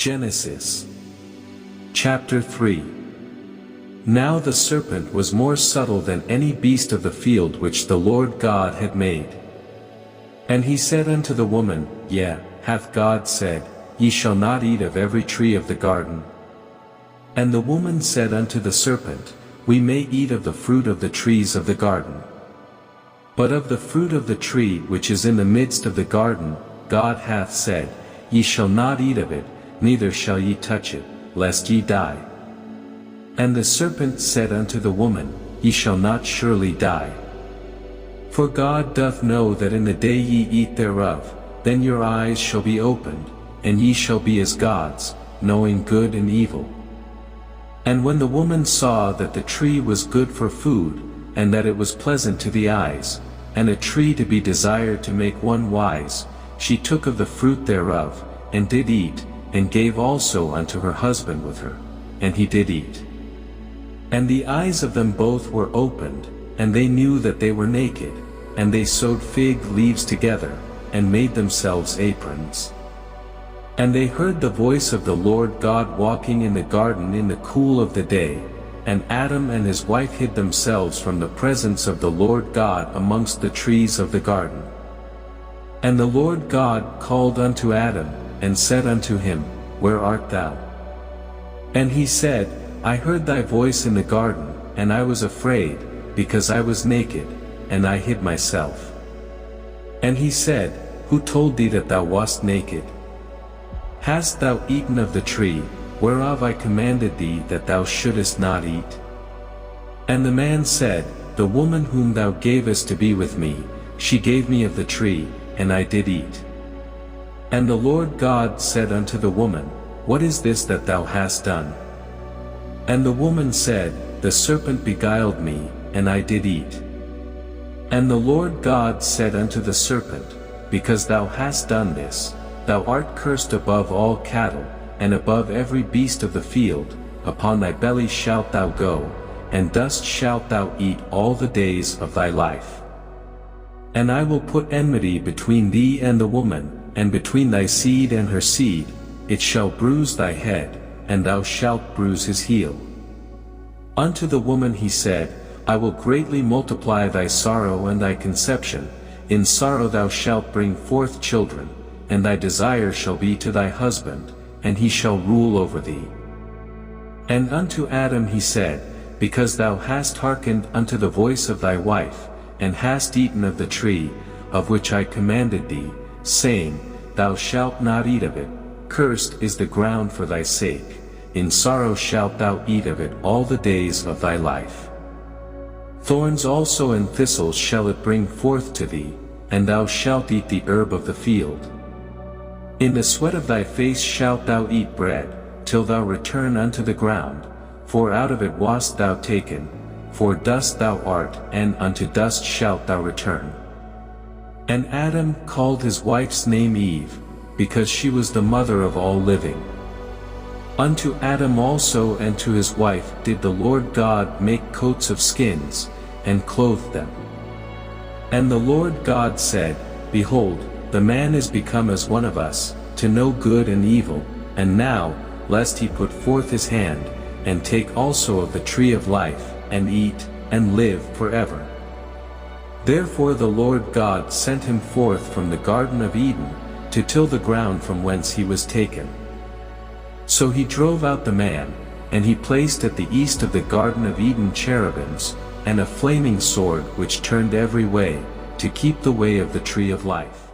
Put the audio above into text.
Genesis chapter 3. Now the serpent was more subtle than any beast of the field which the Lord God had made. And he said unto the woman, Yea, hath God said, Ye shall not eat of every tree of the garden? And the woman said unto the serpent, We may eat of the fruit of the trees of the garden. But of the fruit of the tree which is in the midst of the garden, God hath said, Ye shall not eat of it, neither shall ye touch it, lest ye die. And the serpent said unto the woman, Ye shall not surely die. For God doth know that in the day ye eat thereof, then your eyes shall be opened, and ye shall be as gods, knowing good and evil. And when the woman saw that the tree was good for food, and that it was pleasant to the eyes, and a tree to be desired to make one wise, she took of the fruit thereof, and did eat, and gave also unto her husband with her, and he did eat. And the eyes of them both were opened, and they knew that they were naked, and they sewed fig leaves together, and made themselves aprons. And they heard the voice of the Lord God walking in the garden in the cool of the day, and Adam and his wife hid themselves from the presence of the Lord God amongst the trees of the garden. And the Lord God called unto Adam, and said unto him, Where art thou? And he said, I heard thy voice in the garden, and I was afraid, because I was naked, and I hid myself. And he said, Who told thee that thou wast naked? Hast thou eaten of the tree, whereof I commanded thee that thou shouldest not eat? And the man said, The woman whom thou gavest to be with me, she gave me of the tree, and I did eat. And the Lord God said unto the woman, What is this that thou hast done? And the woman said, The serpent beguiled me, and I did eat. And the Lord God said unto the serpent, Because thou hast done this, thou art cursed above all cattle, and above every beast of the field, upon thy belly shalt thou go, and dust shalt thou eat all the days of thy life. And I will put enmity between thee and the woman, and between thy seed and her seed, it shall bruise thy head, and thou shalt bruise his heel. Unto the woman he said, I will greatly multiply thy sorrow and thy conception, in sorrow thou shalt bring forth children, and thy desire shall be to thy husband, and he shall rule over thee. And unto Adam he said, Because thou hast hearkened unto the voice of thy wife, and hast eaten of the tree, of which I commanded thee, saying, Thou shalt not eat of it, cursed is the ground for thy sake, in sorrow shalt thou eat of it all the days of thy life. Thorns also and thistles shall it bring forth to thee, and thou shalt eat the herb of the field. In the sweat of thy face shalt thou eat bread, till thou return unto the ground, for out of it wast thou taken, for dust thou art, and unto dust shalt thou return. And Adam called his wife's name Eve, because she was the mother of all living. Unto Adam also and to his wife did the Lord God make coats of skins, and clothed them. And the Lord God said, Behold, the man is become as one of us, to know good and evil, and now, lest he put forth his hand, and take also of the tree of life, and eat, and live forever. Therefore the Lord God sent him forth from the Garden of Eden, to till the ground from whence he was taken. So he drove out the man, and he placed at the east of the Garden of Eden cherubims, and a flaming sword which turned every way, to keep the way of the tree of life.